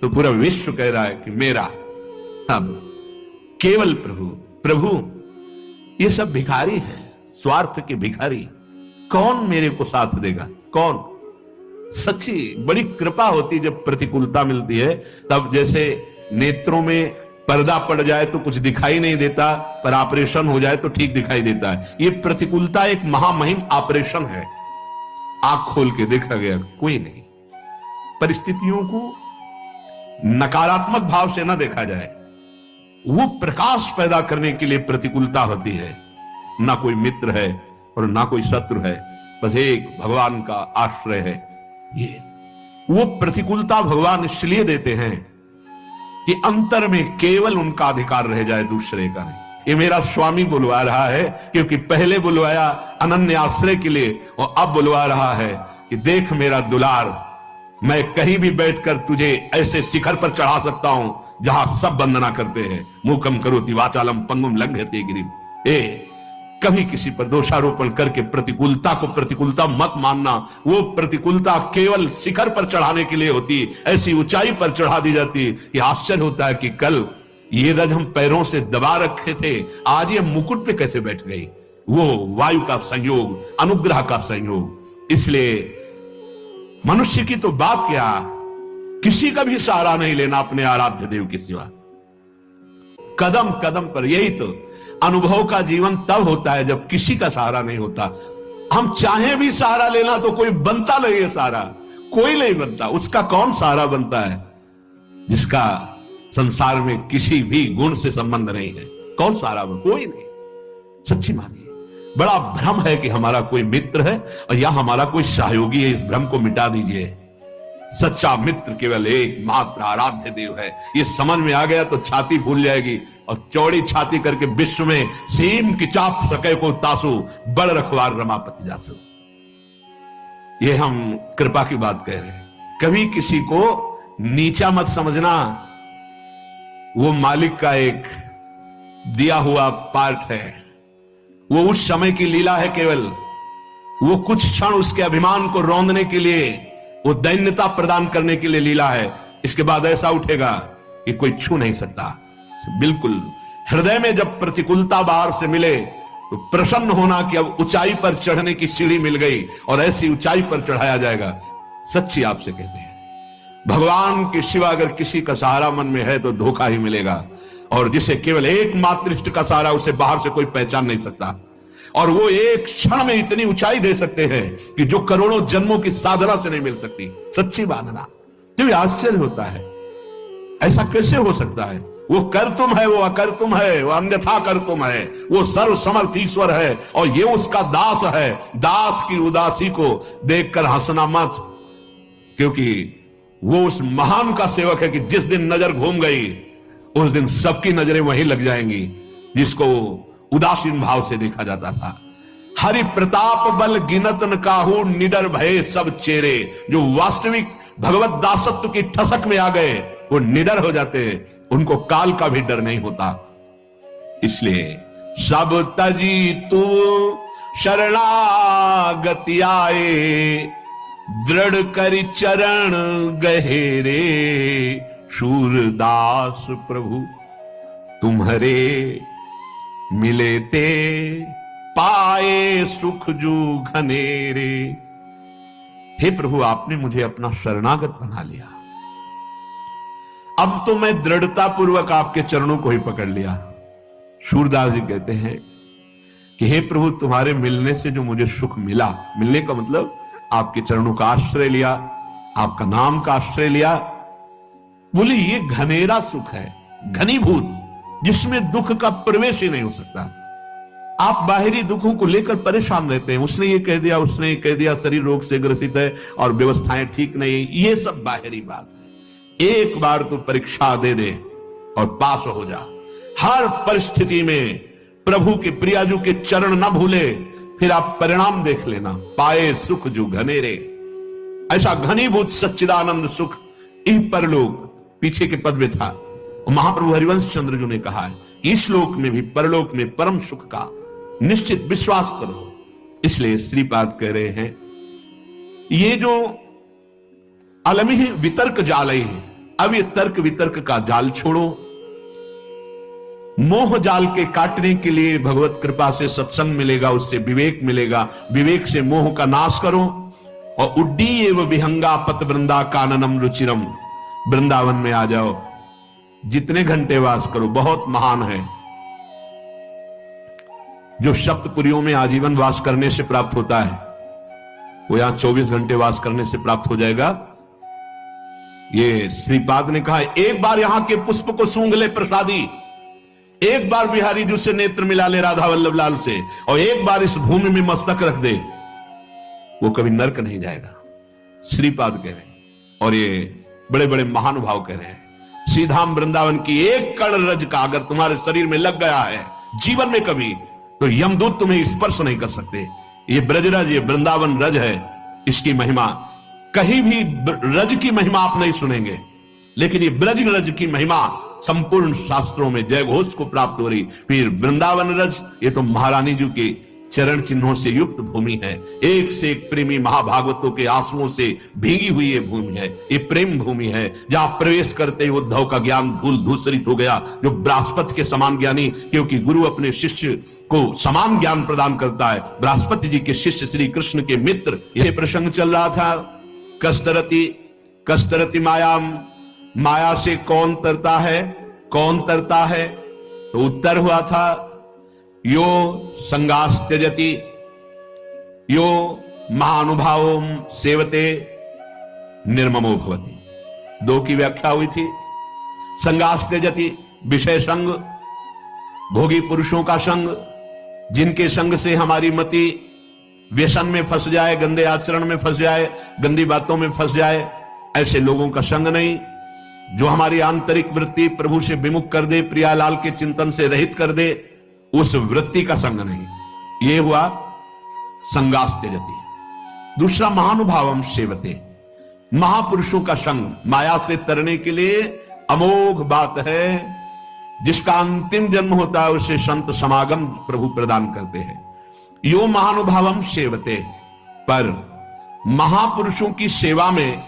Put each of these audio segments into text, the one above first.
तो पूरा विश्व कह रहा है कि मेरा। अब केवल प्रभु प्रभु, ये सब भिखारी हैं, स्वार्थ के भिखारी। कौन मेरे को साथ देगा? कौन? सच्ची बड़ी कृपा होती जब प्रतिकूलता मिलती है। तब जैसे नेत्रों में पर्दा पड़ जाए तो कुछ दिखाई नहीं देता, पर ऑपरेशन हो जाए तो ठीक दिखाई देता है। ये प्रतिकूलता एक महामहिम ऑपरेशन है। आंख खोल के देखा गया कोई नहीं। परिस्थितियों को नकारात्मक भाव से ना देखा जाए, वो प्रकाश पैदा करने के लिए प्रतिकूलता होती है। ना कोई मित्र है और ना कोई शत्रु है, बस एक भगवान का आश्रय है। ये वो प्रतिकूलता भगवान इसलिए देते हैं कि अंतर में केवल उनका अधिकार रह जाए, दूसरे का नहीं। ये मेरा स्वामी बुलवा रहा है, क्योंकि पहले बुलवाया अनन्य आश्रय के लिए और अब बुलवा रहा है कि देख मेरा दुलार, मैं कहीं भी बैठकर तुझे ऐसे शिखर पर चढ़ा सकता हूं जहां सब वंदना करते हैं। मूकम करोति वाचालम पंगुम लंघयते गिरिम। कभी किसी पर दोषारोपण करके प्रतिकूलता को प्रतिकूलता मत मानना। वो प्रतिकूलता केवल शिखर पर चढ़ाने के लिए होती, ऐसी ऊंचाई पर चढ़ा दी जाती कि आश्चर्य होता है कि कल ये रज हम पैरों से दबा रखे थे, आज ये मुकुट पे कैसे बैठ गई। वो वायु का संयोग, अनुग्रह का संयोग। इसलिए मनुष्य की तो बात क्या, किसी का भी सहारा नहीं लेना अपने आराध्य देव के सिवा। कदम कदम पर यही तो अनुभव का जीवन तब होता है जब किसी का सहारा नहीं होता। हम चाहे भी सहारा लेना तो कोई बनता नहीं है सहारा, कोई नहीं बनता। उसका कौन सहारा बनता है जिसका संसार में किसी भी गुण से संबंध नहीं है? कौन सहारा बन? कोई नहीं। सच्ची मानिए, बड़ा भ्रम है कि हमारा कोई मित्र है और या हमारा कोई सहयोगी है। इस भ्रम को मिटा दीजिए। सच्चा मित्र केवल एक मात्र आराध्य देव है। ये समझ में आ गया तो छाती फूल जाएगी और चौड़ी छाती करके विश्व में सीम की चाप सके को तासु, बड़ रखवार रमापति जासु। ये हम कृपा की बात कह रहे हैं। कभी किसी को नीचा मत समझना। वो मालिक का एक दिया हुआ पार्ट है। वो उस समय की लीला है केवल। वो कुछ क्षण उसके अभिमान को रौंदने के लिए, वो दैन्यता प्रदान करने के लिए लीला है। इसके बाद ऐसा उठेगा कि कोई छू नहीं सकता। बिल्कुल हृदय में जब प्रतिकूलता बाहर से मिले तो प्रसन्न होना कि अब ऊंचाई पर चढ़ने की सीढ़ी मिल गई और ऐसी ऊंचाई पर चढ़ाया जाएगा। सच्ची आपसे कहते हैं, भगवान के सिवा अगर किसी का सहारा मन में है तो धोखा ही मिलेगा। और जिसे केवल एकमात्र इष्ट का सहारा, उसे बाहर से कोई पहचान नहीं सकता। और वो एक क्षण में इतनी ऊंचाई दे सकते हैं कि जो करोड़ों जन्मों की साधना से नहीं मिल सकती। सच्ची मानना तो आश्चर्य होता है, ऐसा कैसे हो सकता है? वो कर तुम है, वो अकर तुम है, वो अन्यथा कर तुम है। वो सर्व समर्थ ईश्वर है और ये उसका दास है। दास की उदासी को देखकर हंसना मत, क्योंकि वो उस महान का सेवक है कि जिस दिन नजर घूम गई उस दिन सबकी नजरें वहीं लग जाएंगी जिसको उदासीन भाव से देखा जाता था। हरि प्रताप बल गिनत न काहू, निडर भय सब चेरे। जो वास्तविक भगवत दासत्व की ठसक में आ गए वो निडर हो जाते हैं, उनको काल का भी डर नहीं होता। इसलिए सब तजी तू शरणागति आए, दृढ़ करि चरण गहेरे। शूरदास प्रभु तुम्हारे मिले ते, पाए सुख जो घनेरे। हे प्रभु, आपने मुझे अपना शरणागत बना लिया। अब तो मैं दृढ़ता पूर्वक आपके चरणों को ही पकड़ लिया। सूरदास जी कहते हैं कि हे प्रभु, तुम्हारे मिलने से जो मुझे सुख मिला, मिलने का मतलब आपके चरणों का आश्रय लिया, आपका नाम का आश्रय लिया। बोले ये घनेरा सुख है, घनीभूत, जिसमें दुख का प्रवेश ही नहीं हो सकता। आप बाहरी दुखों को लेकर परेशान रहते हैं। उसने ये कह दिया, उसने ये कह दिया, शरीर रोग से ग्रसित है और व्यवस्थाएं ठीक नहीं। ये सब बाहरी बात है। एक बार तो परीक्षा दे दे और पास हो जा। हर परिस्थिति में प्रभु के प्रियाजू के चरण न भूले, फिर आप परिणाम देख लेना। पाए सुख जो घनेरे, ऐसा घनीभूत सच्चिदानंद सुख इन परलोक, पीछे के पद में था। और महाप्रभु हरिवंश चंद्र जी ने कहा है कि इस लोक में भी परलोक में परम सुख का निश्चित विश्वास करो। इसलिए श्रीपाद कह रहे हैं, ये जो अलमिह वितर्क जालय है, अब ये तर्क वितर्क का जाल छोड़ो, मोह जाल के काटने के लिए भगवत कृपा से सत्संग मिलेगा, उससे विवेक मिलेगा, विवेक से मोह का नाश करो और उड्डी एवं विहंगा पत वृंदा काननम रुचिरम, वृंदावन में आ जाओ, जितने घंटे वास करो बहुत महान है। जो सप्तपुरियों में आजीवन वास करने से प्राप्त होता है वो यहां 24 घंटे वास करने से प्राप्त हो जाएगा। ये श्रीपाद ने कहा, एक बार यहां के पुष्प को सूंघ ले प्रसादी, एक बार बिहारी जी से नेत्र मिला ले राधा वल्लभ लाल से, और एक बार इस भूमि में मस्तक रख दे, वो कभी नरक नहीं जाएगा। श्रीपाद कह रहे हैं और ये बड़े बड़े महानुभाव कह रहे हैं, श्रीधाम वृंदावन की एक कण रज का अगर तुम्हारे शरीर में लग गया है जीवन में कभी, तो यमदूत तुम्हें स्पर्श नहीं कर सकते। ये ब्रजरज, ये वृंदावन रज है, इसकी महिमा कहीं भी रज की महिमा आप नहीं सुनेंगे, लेकिन ये ब्रज रज की महिमा संपूर्ण शास्त्रों में जय घोष को प्राप्त हो रही। फिर वृंदावन रज, ये तो महारानी जी के चरण चिन्हों से युक्त भूमि है, एक से एक प्रेमी महाभागवतों के आंसुओं से भीगी हुई ये भूमि है, ये प्रेम भूमि है, जहां प्रवेश करते ही उद्धव का ज्ञान धूल धूसरित हो गया, जो बृहस्पति के समान ज्ञानी, क्योंकि गुरु अपने शिष्य को समान ज्ञान प्रदान करता है। बृहस्पति जी के शिष्य श्री कृष्ण के मित्र, ये प्रसंग चल रहा था, कस्तरती कस्तरती मायाम, माया से कौन तरता है, कौन तरता है, तो उत्तर हुआ था यो संगास त्यजति यो महानुभावों सेवते निर्ममो भवति। दो की व्याख्या हुई थी, संगास त्यजति विषय संग, भोगी पुरुषों का संग, जिनके संग से हमारी मति व्यसन में फंस जाए, गंदे आचरण में फंस जाए, गंदी बातों में फंस जाए, ऐसे लोगों का संग नहीं। जो हमारी आंतरिक वृत्ति प्रभु से विमुख कर दे, प्रियालाल के चिंतन से रहित कर दे, उस वृत्ति का संग नहीं। यह हुआ संगास त्यजति। दूसरा महानुभावम सेवते, महापुरुषों का संग माया से तरने के लिए अमोघ बात है। जिसका अंतिम जन्म होता है उसे संत समागम प्रभु प्रदान करते हैं। यो महानुभावम सेवते, पर महापुरुषों की सेवा में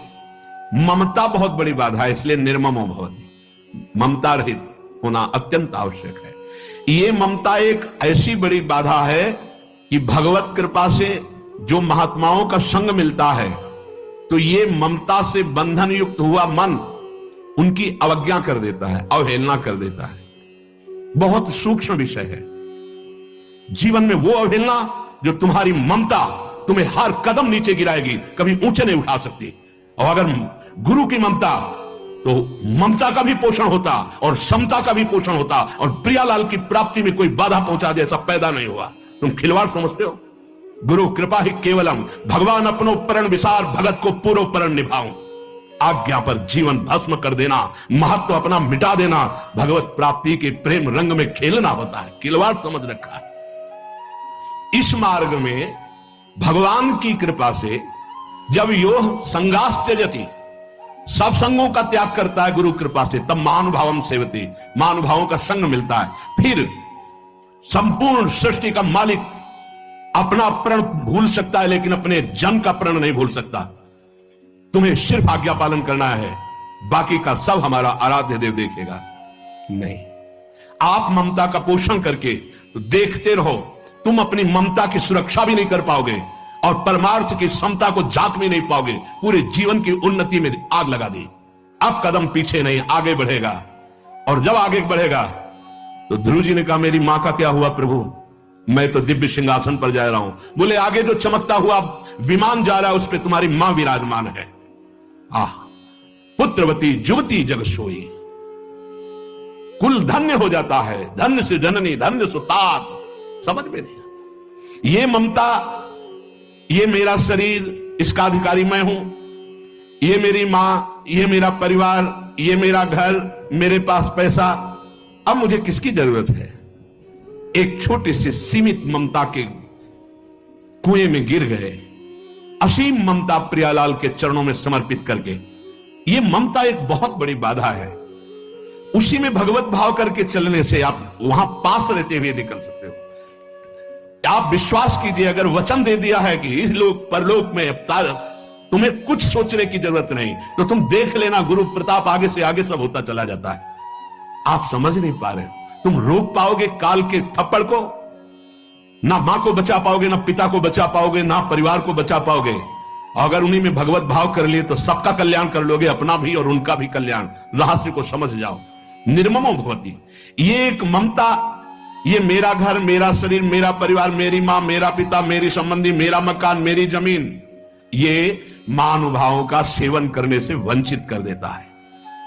ममता बहुत बड़ी बाधा है, इसलिए निर्ममो भवति, ममता रहित होना अत्यंत आवश्यक है। ये ममता एक ऐसी बड़ी बाधा है कि भगवत कृपा से जो महात्माओं का संग मिलता है तो ये ममता से बंधन युक्त हुआ मन उनकी अवज्ञा कर देता है, अवहेलना कर देता है। बहुत सूक्ष्म विषय है। जीवन में वो अवहेलना जो तुम्हारी ममता तुम्हें हर कदम नीचे गिराएगी, कभी ऊंचे नहीं उठा सकती। और अगर गुरु की ममता, तो ममता का भी पोषण होता और समता का भी पोषण होता, और प्रियालाल की प्राप्ति में कोई बाधा पहुंचा दे ऐसा पैदा नहीं हुआ। तुम खिलवाड़ समझते हो? गुरु कृपा ही केवलम, भगवान अपनो परण विसार, भगत को पूरो परण निभाऊं। आज्ञा पर जीवन भस्म कर देना, महत्व अपना मिटा देना, भगवत प्राप्ति के प्रेम रंग में खेलना होता है। खिलवाड़ समझ रखा है। इस मार्ग में भगवान की कृपा से जब यो संगास त्यजति, सब संगों का त्याग करता है गुरु कृपा से, तब महानुभावम सेवते, महानुभावों का संग मिलता है। फिर संपूर्ण सृष्टि का मालिक अपना प्रण भूल सकता है लेकिन अपने जन का प्रण नहीं भूल सकता। तुम्हें सिर्फ आज्ञा पालन करना है, बाकी का सब हमारा आराध्य देव देखेगा। नहीं, आप ममता का पोषण करके तो देखते रहो, तुम अपनी ममता की सुरक्षा भी नहीं कर पाओगे और परमार्थ की समता को जांच भी नहीं पाओगे। पूरे जीवन की उन्नति में आग लगा दी। अब कदम पीछे नहीं, आगे बढ़ेगा। और जब आगे बढ़ेगा तो ध्रुव जी ने कहा, मेरी मां का क्या हुआ प्रभु, मैं तो दिव्य सिंहासन पर जा रहा हूं। बोले, आगे जो चमकता हुआ विमान जा रहा है उस पर तुम्हारी मां विराजमान है। पुत्रवती युवती जग सोई, कुल धन्य हो जाता है। धन्य से जननी, धन्य सुतात, समझ में नहीं। ये ममता, ये मेरा शरीर, इसका अधिकारी मैं हूं, ये मेरी मां, ये मेरा परिवार, ये मेरा घर, मेरे पास पैसा, अब मुझे किसकी जरूरत है। एक छोटे से सीमित ममता के कुएं में गिर गए। असीम ममता प्रियालाल के चरणों में समर्पित करके, यह ममता एक बहुत बड़ी बाधा है। उसी में भगवत भाव करके चलने से आप वहां पास रहते हुए निकल सकते हो। आप विश्वास कीजिए, अगर वचन दे दिया है कि इस लोक परलोक में तुम्हें कुछ सोचने की जरूरत नहीं, तो तुम देख लेना गुरु प्रताप आगे से आगे सब होता चला जाता है। आप समझ नहीं पा रहे हो, तुम रोक पाओगे काल के थप्पड़ को? ना मां को बचा पाओगे, ना पिता को बचा पाओगे, ना परिवार को बचा पाओगे। अगर उन्हीं में भगवत भाव कर लिए तो सबका कल्याण कर लोगे, अपना भी और उनका भी कल्याण। रहस्य को समझ जाओ। निर्ममो भवति, ये एक ममता, ये मेरा घर, मेरा शरीर, मेरा परिवार, मेरी मां, मेरा पिता, मेरी संबंधी, मेरा मकान, मेरी जमीन, ये महानुभावों का सेवन करने से वंचित कर देता है।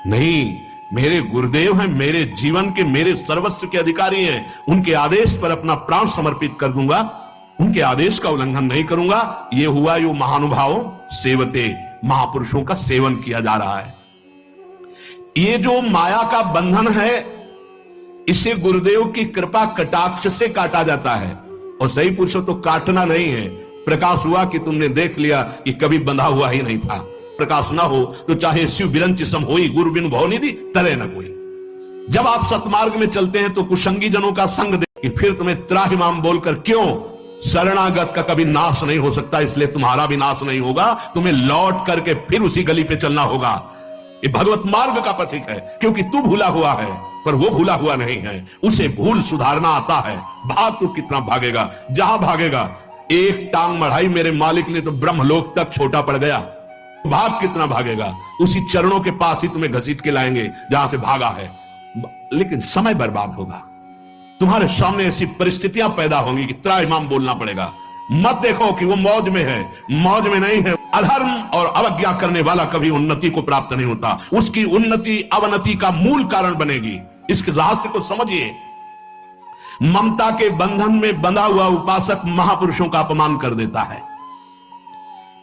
नहीं, मेरे गुरुदेव हैं, मेरे जीवन के, मेरे सर्वस्व के अधिकारी हैं, उनके आदेश पर अपना प्राण समर्पित कर दूंगा, उनके आदेश का उल्लंघन नहीं करूंगा। ये हुआ यो महानुभावों सेवते, महापुरुषों का सेवन किया जा रहा है। ये जो माया का बंधन है, इसे गुरुदेव की कृपा कटाक्ष से काटा जाता है। और सही पूछो तो काटना नहीं है, प्रकाश हुआ कि तुमने देख लिया कि कभी बंधा हुआ ही नहीं था। प्रकाश ना हो तो चाहे शिव बिरंच सम होई, गुरु बिन भवनिधि तरे न कोई। जब आप सतमार्ग में चलते हैं तो कुसंगी जनों का संग दे कि फिर तुम्हें त्राहिमाम बोलकर, क्यों? शरणागत का कभी नाश नहीं हो सकता, इसलिए तुम्हारा भी नाश नहीं होगा। तुम्हें लौट करके फिर उसी गली पे चलना होगा। ये भगवत मार्ग का पथिक है, क्योंकि तू भूला हुआ है पर वो भूला हुआ नहीं है। उसे भूल सुधारना आता है। भाग तो कितना भागेगा, जहां भागेगा। एक टांग मढ़ाई मेरे मालिक ने तो ब्रह्मलोक तक छोटा पड़ गया। भाग कितना भागेगा, उसी चरणों के पास ही तुम्हें घसीट के लाएंगे जहां से भागा है। लेकिन समय बर्बाद होगा। तुम्हारे सामने ऐसी परिस्थितियां पैदा होंगी कि त्राहिमाम बोलना पड़ेगा। मत देखो कि वो मौज में है, मौज में नहीं है। अधर्म और अवज्ञा करने वाला कभी उन्नति को प्राप्त नहीं होता। उसकी उन्नति अवनति का मूल कारण बनेगी। इस रहस्य को समझिए। ममता के बंधन में बंधा हुआ उपासक महापुरुषों का अपमान कर देता है।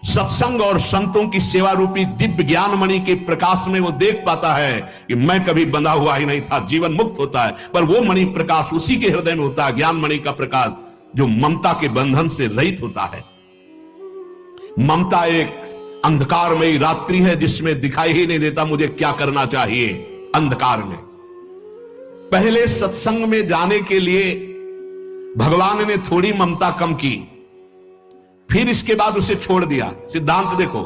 सत्संग और संतों की सेवा रूपी दिव्य ज्ञान मणि के प्रकाश में वो देख पाता है कि मैं कभी बंधा हुआ ही नहीं था, जीवन मुक्त होता है। पर वो मणि प्रकाश उसी के हृदय में होता है, ज्ञान मणि का प्रकाश, जो ममता के बंधन से रहित होता है। ममता एक अंधकारमयी रात्रि है जिसमें दिखाई ही नहीं देता मुझे क्या करना चाहिए। अंधकार में पहले सत्संग में जाने के लिए भगवान ने थोड़ी ममता कम की, फिर इसके बाद उसे छोड़ दिया। सिद्धांत देखो,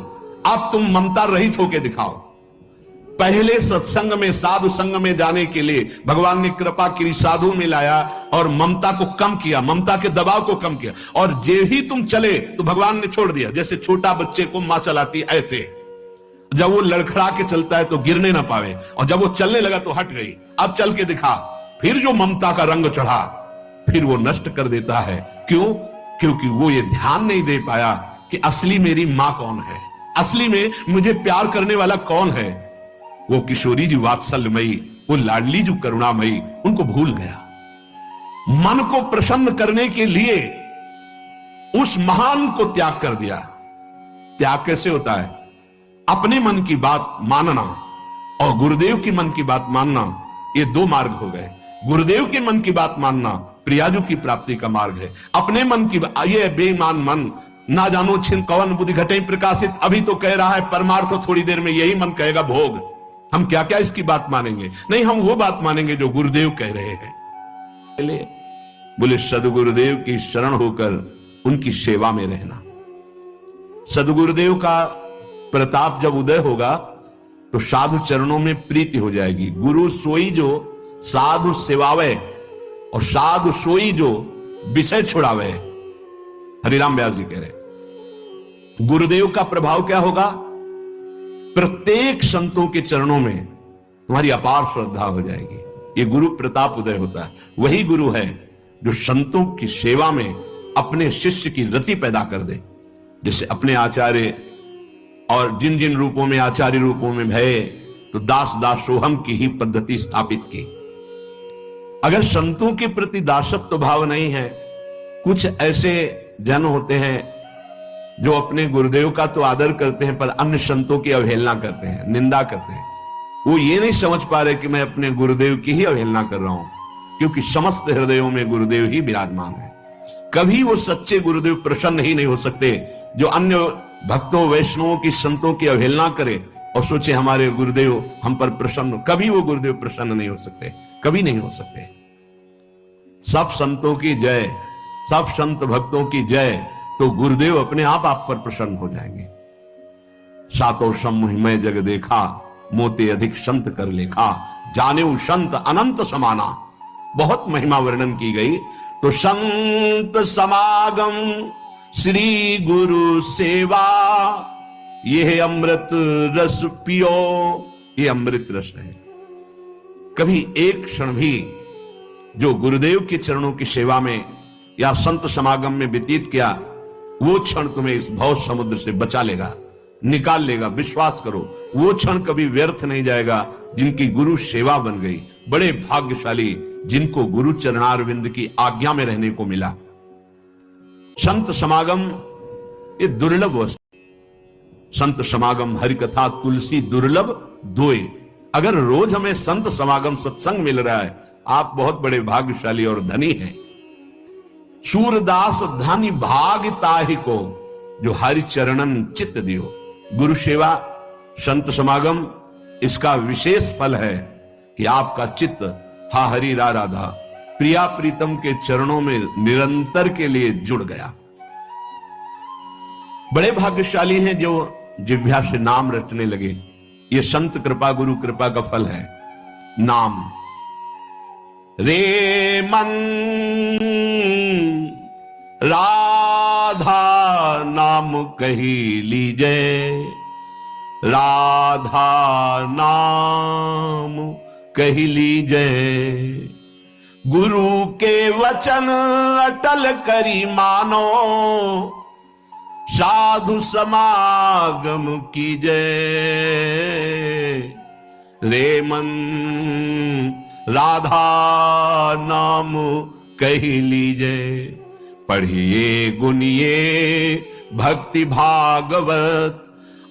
अब तुम ममता रहित होकर दिखाओ। पहले सत्संग में, साधु संग में जाने के लिए भगवान ने कृपा की, साधु में लाया और ममता को कम किया, ममता के दबाव को कम किया। और जे ही तुम चले तो भगवान ने छोड़ दिया। जैसे छोटा बच्चे को मां चलाती, ऐसे जब वो लड़खड़ा के चलता है तो गिरने ना पावे, और जब वो चलने लगा तो हट गई। अब चल के दिखा। फिर जो ममता का रंग चढ़ा, फिर वो नष्ट कर देता है। क्यों? क्योंकि वो ये ध्यान नहीं दे पाया कि असली मेरी मां कौन है, असली में मुझे प्यार करने वाला कौन है। वो किशोरी जी वात्सल्यमयी, वो लाडली जी करुणामयी, उनको भूल गया। मन को प्रसन्न करने के लिए उस महान को त्याग कर दिया। त्याग कैसे होता है? अपने मन की बात मानना और गुरुदेव की मन की बात मानना, ये दो मार्ग हो गए। गुरुदेव के मन की बात मानना प्रियाजू की प्राप्ति का मार्ग है। अपने मन की, ये बेईमान मन, ना जानो छिन कवन बुद्धि घटे प्रकाशित, अभी तो कह रहा है परमार्थ, थोड़ी देर में यही मन कहेगा भोग। हम क्या क्या इसकी बात मानेंगे? नहीं, हम वो बात मानेंगे जो गुरुदेव कह रहे हैं। बोले सदगुरुदेव की शरण होकर उनकी सेवा में रहना। सदगुरुदेव का प्रताप जब उदय होगा तो साधु चरणों में प्रीति हो जाएगी। गुरु सोई जो साधु सेवावे, और साधु सोई जो विषय छुड़ावे। हरिराम व्यास जी कह रहे, गुरुदेव का प्रभाव क्या होगा? प्रत्येक संतों के चरणों में तुम्हारी अपार श्रद्धा हो जाएगी। ये गुरु प्रताप उदय होता है। वही गुरु है जो संतों की सेवा में अपने शिष्य की रति पैदा कर दे। जैसे अपने आचार्य और जिन जिन रूपों में, आचार्य रूपों में भय, तो दास दासोहम की ही पद्धति स्थापित की। अगर संतों के प्रति दासत्व भाव नहीं है, कुछ ऐसे जन होते हैं जो अपने गुरुदेव का तो आदर करते हैं पर अन्य संतों की अवहेलना करते हैं, निंदा करते हैं। वो ये नहीं समझ पा रहे कि मैं अपने गुरुदेव की ही अवहेलना कर रहा हूं, क्योंकि समस्त हृदयों में गुरुदेव ही विराजमान है। कभी वो सच्चे गुरुदेव प्रसन्न ही नहीं हो सकते जो अन्य भक्तों, वैष्णवों की, संतों की अवहेलना करे और सोचे हमारे गुरुदेव हम पर प्रसन्न। कभी वो गुरुदेव प्रसन्न नहीं हो सकते, कभी नहीं हो सकते। सब संतों की जय, सब संत भक्तों की जय, तो गुरुदेव अपने आप पर प्रसन्न हो जाएंगे। सातों सम्मोहिमय जग देखा, मोते अधिक संत कर लेखा, जाने संत अनंत समाना। बहुत महिमा वर्णन की गई। तो संत समागम श्री गुरु सेवा, यह अमृत रस पियो, ये अमृत रस है। कभी एक क्षण भी जो गुरुदेव के चरणों की सेवा में या संत समागम में व्यतीत किया, वो क्षण तुम्हें इस भव समुद्र से बचा लेगा, निकाल लेगा। विश्वास करो, वो क्षण कभी व्यर्थ नहीं जाएगा जिनकी गुरु सेवा बन गई। बड़े भाग्यशाली जिनको गुरु चरणारविंद की आज्ञा में रहने को मिला। संत समागम ये दुर्लभ वस्तु। संत समागम हरिकथा तुलसी दुर्लभ दोए। अगर रोज हमें संत समागम सत्संग मिल रहा है, आप बहुत बड़े भाग्यशाली और धनी हैं। सूरदास धनी भाग ताहि को, जो हरि चरणन चित्त दियो। गुरु सेवा, संत समागम, इसका विशेष फल है कि आपका चित्त हा हरि रा राधा प्रिया प्रीतम के चरणों में निरंतर के लिए जुड़ गया। बड़े भाग्यशाली हैं जो जिह्वा से नाम रटने लगे। ये संत कृपा, गुरु कृपा का फल है। नाम रे मन राधा नाम कही लीजे, राधा नाम कही लीजे, गुरु के वचन अटल करी मानो, साधु समागम कीजे। रे मन राधा नाम कही लीजे, पढ़िए गुनिए भक्ति भागवत,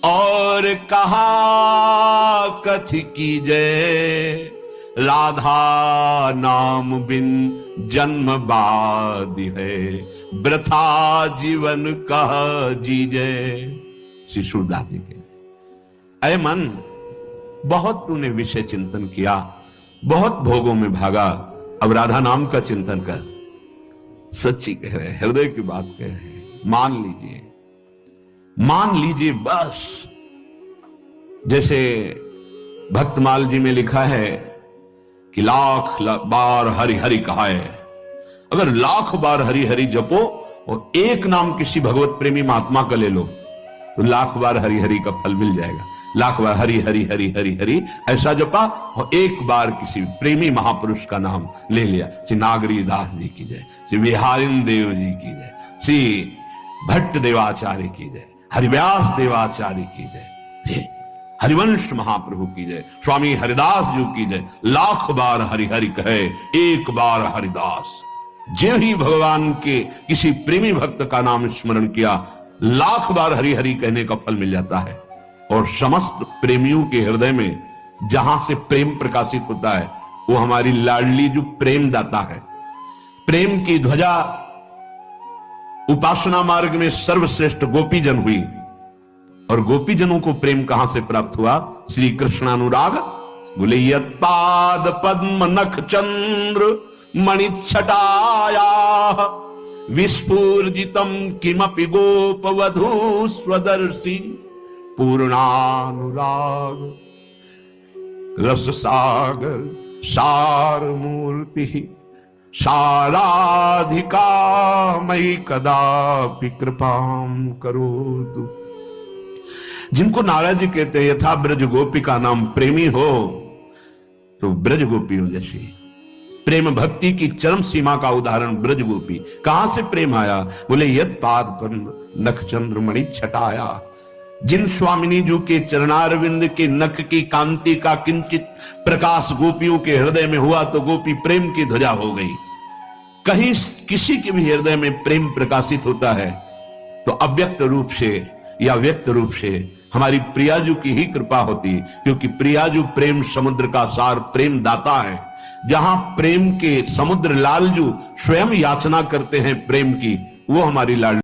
और कहा कथि कीजे, राधा नाम बिन जन्म बाद है, वृथा जीवन कह जीजे। श्री सूरदास जी के, अय मन, बहुत तूने विषय चिंतन किया, बहुत भोगों में भागा, अब राधा नाम का चिंतन कर। सच्ची कह रहे, हृदय की बात कह रहे, मान लीजिए, मान लीजिए बस। जैसे भक्तमाल जी में लिखा है कि लाख बार हरि हरि कहा है। अगर लाख बार हरि हरि जपो और एक नाम किसी भगवत प्रेमी महात्मा का ले लो, तो लाख बार हरि हरि का फल मिल जाएगा। लाख बार हरि हरि हरि हरि हरि ऐसा जपा और एक बार किसी प्रेमी महापुरुष का नाम ले लिया। श्री नागरी दास जी की जय, श्री बिहारिन देव जी की जय, श्री भट्ट देवाचार्य की जय, हरिव्यास देवाचार्य की जय, हरिवंश महाप्रभु की जय, स्वामी हरिदास जी की जय। लाख बार हरि हरि कहे, एक बार हरिदास। जो ही भगवान के किसी प्रेमी भक्त का नाम स्मरण किया, लाख बार हरि हरि कहने का फल मिल जाता है। और समस्त प्रेमियों के हृदय में जहां से प्रेम प्रकाशित होता है, वो हमारी लाडली जो प्रेम दाता है। प्रेम की ध्वजा उपासना मार्ग में सर्वश्रेष्ठ गोपीजन हुई। और गोपीजनों को प्रेम कहां से प्राप्त हुआ? श्री कृष्णानुराग। बोले यत्पाद पद्म नख चंद्र मणिच्छटाया, विस्फूर्जितम किमपि गोपवधू स्वदर्शी, पूर्णानुराग रस सागर सार मूर्ति, साराधिका मयि कदापि कृपाम करोतु। जिनको नारद जी कहते हैं यथा ब्रज गोपी का नाम प्रेमी हो, तो ब्रज गोपियों जैसी प्रेम भक्ति की चरम सीमा का उदाहरण ब्रज गोपी। कहां से प्रेम आया? बोले यद पाद नख चंद्र मणि छटाया। जिन स्वामिनी जी के चरणारविंद के नख की कांति का किंचित प्रकाश गोपियों के हृदय में हुआ, तो गोपी प्रेम की ध्वजा हो गई। कहीं किसी के भी हृदय में प्रेम प्रकाशित होता है, तो अव्यक्त रूप से या व्यक्त रूप से हमारी प्रियाजू की ही कृपा होती, क्योंकि प्रियाजू प्रेम समुद्र का सार प्रेम दाता है। जहां प्रेम के समुद्र लालजू स्वयं याचना करते हैं प्रेम की, वो हमारी लाल